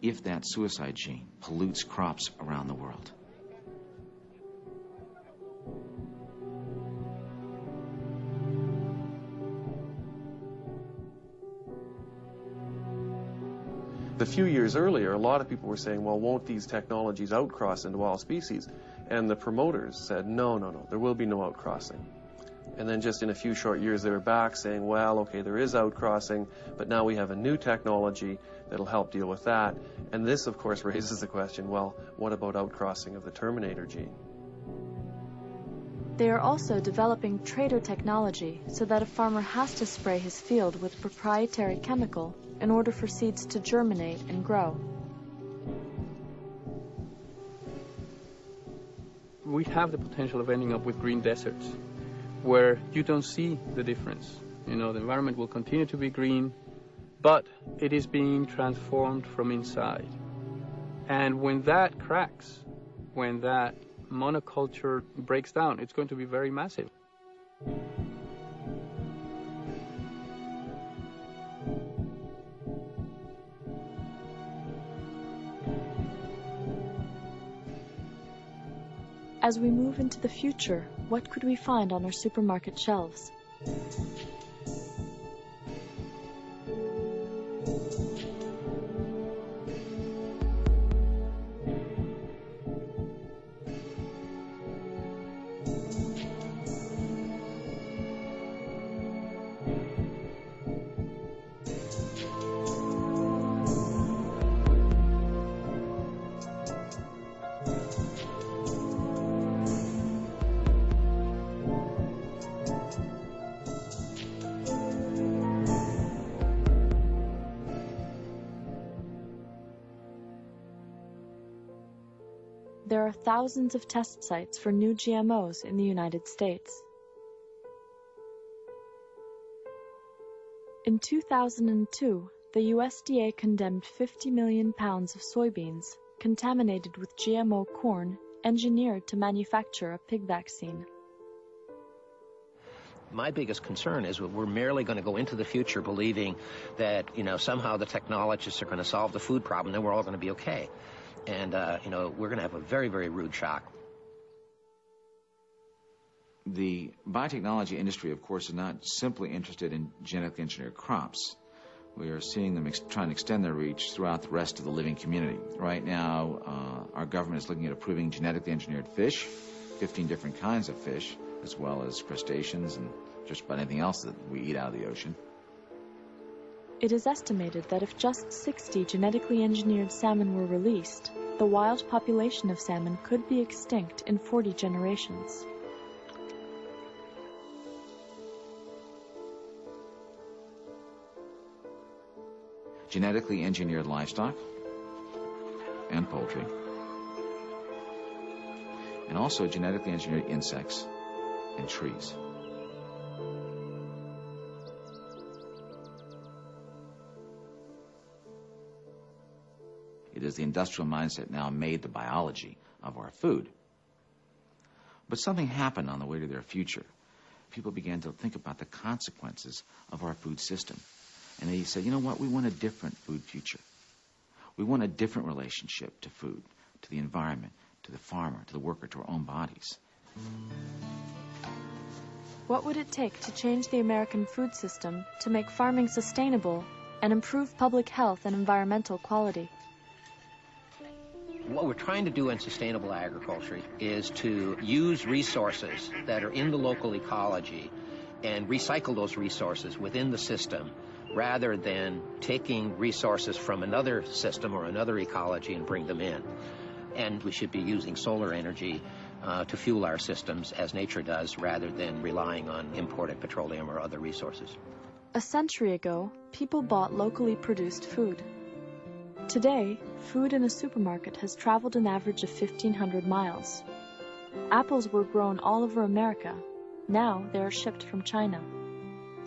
if that suicide gene pollutes crops around the world. A few years earlier, a lot of people were saying, well, won't these technologies outcross into wild species? And the promoters said, no, no, no, there will be no outcrossing. And then just in a few short years, they were back saying, well, okay, there is outcrossing, but now we have a new technology that'll help deal with that. And this, of course, raises the question, well, what about outcrossing of the Terminator gene? They are also developing trader technology so that a farmer has to spray his field with proprietary chemical in order for seeds to germinate and grow. We have the potential of ending up with green deserts where you don't see the difference. You know, the environment will continue to be green, but it is being transformed from inside. And when that cracks, when that monoculture breaks down, it's going to be very massive. As we move into the future, what could we find on our supermarket shelves? There are thousands of test sites for new GMOs in the United States. In 2002, the USDA condemned 50 million pounds of soybeans contaminated with GMO corn engineered to manufacture a pig vaccine. My biggest concern is we're merely going to go into the future believing that, somehow the technologists are going to solve the food problem, then we're all going to be okay. And, we're going to have a very, very rude shock. The biotechnology industry, of course, is not simply interested in genetically engineered crops. We are seeing them trying to extend their reach throughout the rest of the living community. Right now, our government is looking at approving genetically engineered fish, 15 different kinds of fish, as well as crustaceans and just about anything else that we eat out of the ocean. It is estimated that if just 60 genetically engineered salmon were released, the wild population of salmon could be extinct in 40 generations. Genetically engineered livestock and poultry, and also genetically engineered insects and trees. It is the industrial mindset now made the biology of our food. But something happened on the way to their future. People began to think about the consequences of our food system. And they said, you know what, we want a different food future. We want a different relationship to food, to the environment, to the farmer, to the worker, to our own bodies. What would it take to change the American food system to make farming sustainable and improve public health and environmental quality? What we're trying to do in sustainable agriculture is to use resources that are in the local ecology and recycle those resources within the system rather than taking resources from another system or another ecology and bring them in. And we should be using solar energy to fuel our systems as nature does rather than relying on imported petroleum or other resources. A century ago, people bought locally produced food. Today, food in a supermarket has traveled an average of 1,500 miles. Apples were grown all over America. Now they are shipped from China.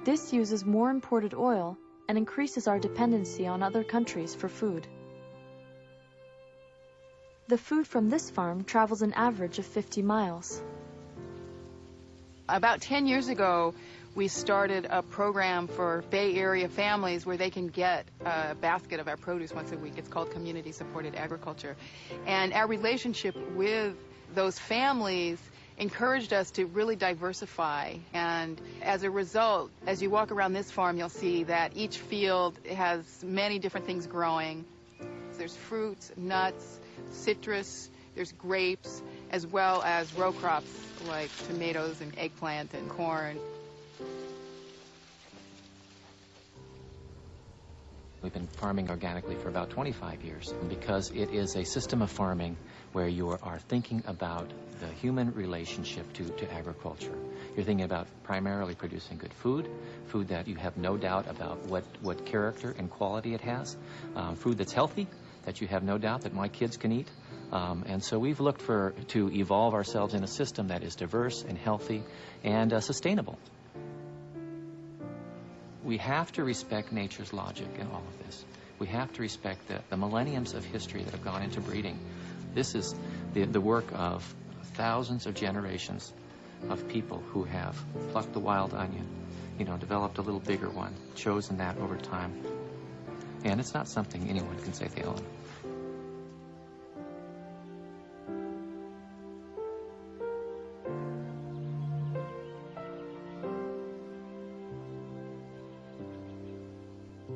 This uses more imported oil and increases our dependency on other countries for food. The food from this farm travels an average of 50 miles. About 10 years ago, we started a program for Bay Area families where they can get a basket of our produce once a week. It's called Community Supported Agriculture. And our relationship with those families encouraged us to really diversify. And as a result, as you walk around this farm, you'll see that each field has many different things growing. There's fruits, nuts, citrus, there's grapes, as well as row crops like tomatoes and eggplant and corn. We've been farming organically for about 25 years because it is a system of farming where you are thinking about the human relationship to agriculture. You're thinking about primarily producing good food, food that you have no doubt about what character and quality it has, food that's healthy, that you have no doubt that my kids can eat. And so we've looked to evolve ourselves in a system that is diverse and healthy and sustainable. We have to respect nature's logic in all of this. We have to respect the millenniums of history that have gone into breeding. This is the work of thousands of generations of people who have plucked the wild onion, developed a little bigger one, chosen that over time. And it's not something anyone can say they own.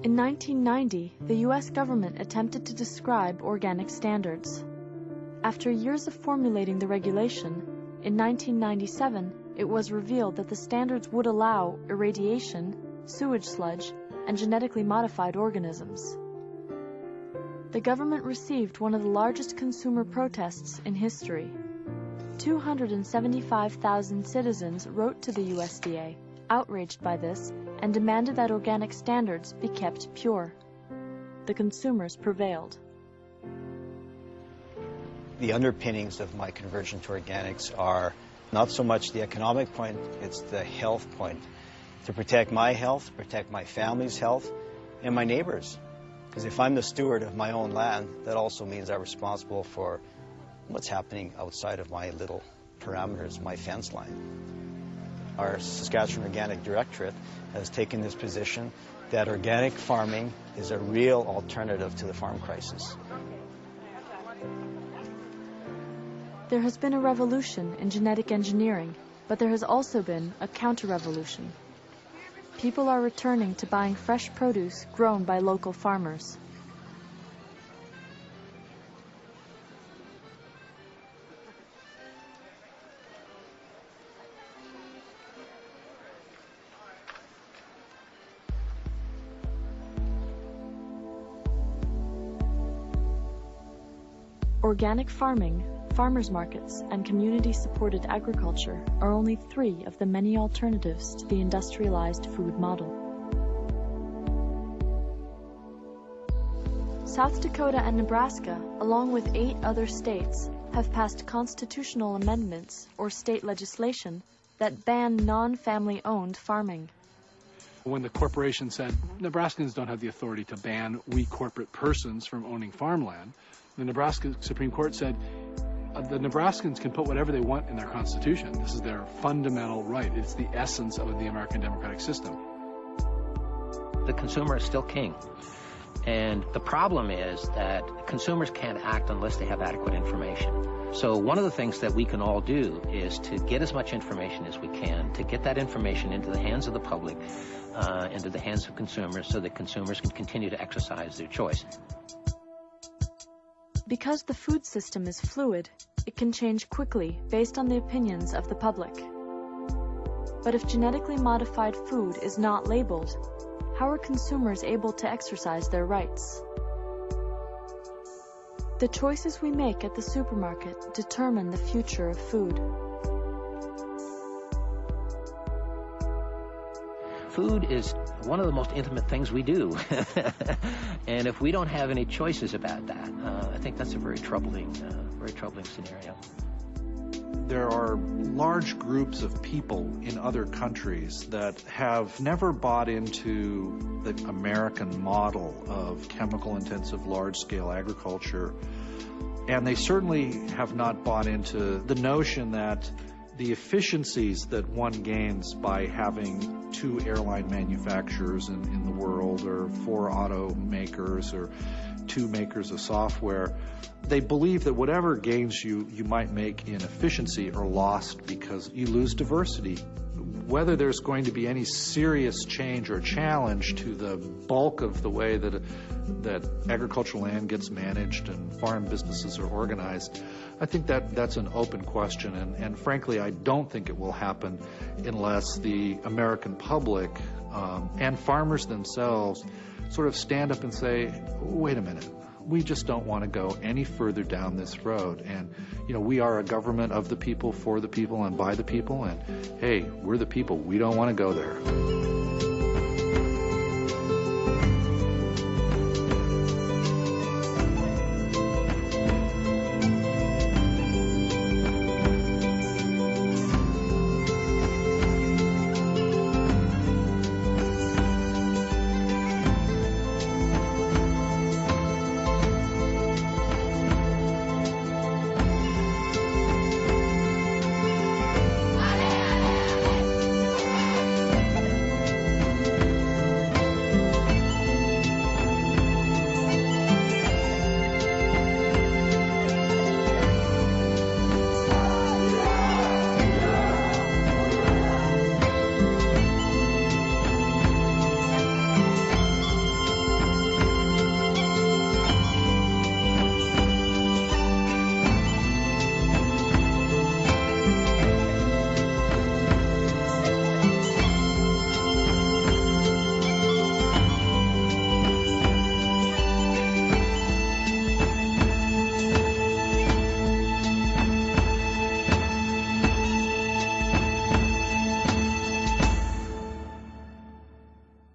In 1990, the U.S. government attempted to describe organic standards. After years of formulating the regulation, in 1997, it was revealed that the standards would allow irradiation, sewage sludge, and genetically modified organisms. The government received one of the largest consumer protests in history. 275,000 citizens wrote to the USDA, outraged by this, and demanded that organic standards be kept pure. The consumers prevailed. The underpinnings of my conversion to organics are not so much the economic point, it's the health point. To protect my health, protect my family's health, and my neighbors. Because if I'm the steward of my own land, that also means I'm responsible for what's happening outside of my little parameters, my fence line. Our Saskatchewan Organic Directorate has taken this position that organic farming is a real alternative to the farm crisis. There has been a revolution in genetic engineering, but there has also been a counter-revolution. People are returning to buying fresh produce grown by local farmers. Organic farming, farmers markets, and community-supported agriculture are only 3 of the many alternatives to the industrialized food model. South Dakota and Nebraska, along with 8 other states, have passed constitutional amendments or state legislation that ban non-family-owned farming. When the corporation said Nebraskans don't have the authority to ban we corporate persons from owning farmland, the Nebraska Supreme Court said the Nebraskans can put whatever they want in their constitution. This is their fundamental right. It's the essence of the American democratic system. The consumer is still king. And the problem is that consumers can't act unless they have adequate information. So one of the things that we can all do is to get as much information as we can, to get that information into the hands of the public, into the hands of consumers, so that consumers can continue to exercise their choice. Because the food system is fluid, it can change quickly based on the opinions of the public. But if genetically modified food is not labeled, how are consumers able to exercise their rights? The choices we make at the supermarket determine the future of food. Food is one of the most intimate things we do. And if we don't have any choices about that, I think that's a very troubling scenario. There are large groups of people in other countries that have never bought into the American model of chemical-intensive large-scale agriculture, and they certainly have not bought into the notion that the efficiencies that one gains by having 2 airline manufacturers in the world, or 4 automakers, or 2 makers of software. They believe that whatever gains you might make in efficiency are lost because you lose diversity. Whether there's going to be any serious change or challenge to the bulk of the way that agricultural land gets managed and farm businesses are organized, I think that's an open question, and frankly, I don't think it will happen unless the American public and farmers themselves sort of stand up and say, wait a minute, we just don't want to go any further down this road. And, we are a government of the people, for the people, and by the people, and hey, we're the people. We don't want to go there.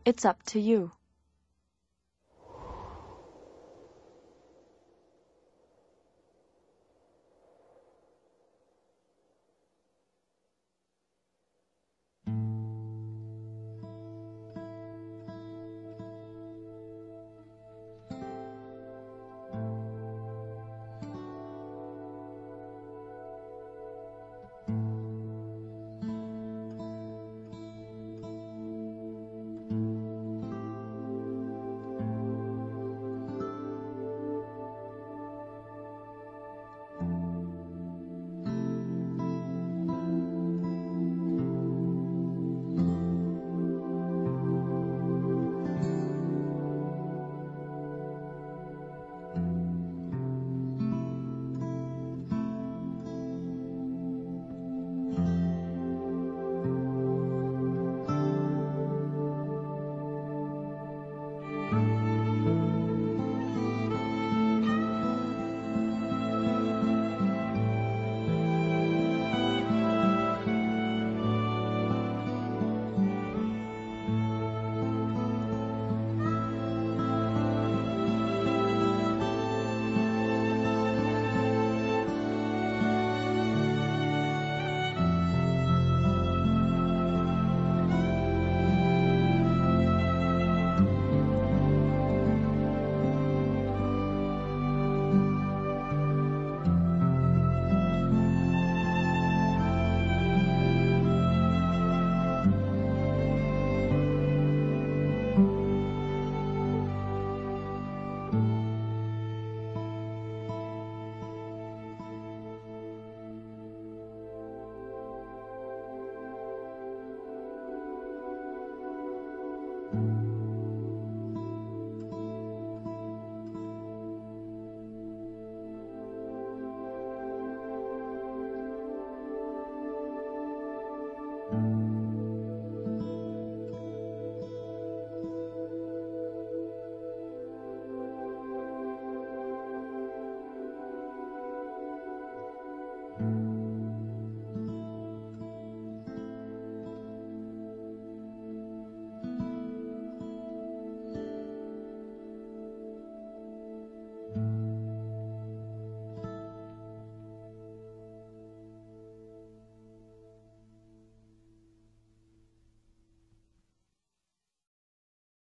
It's up to you.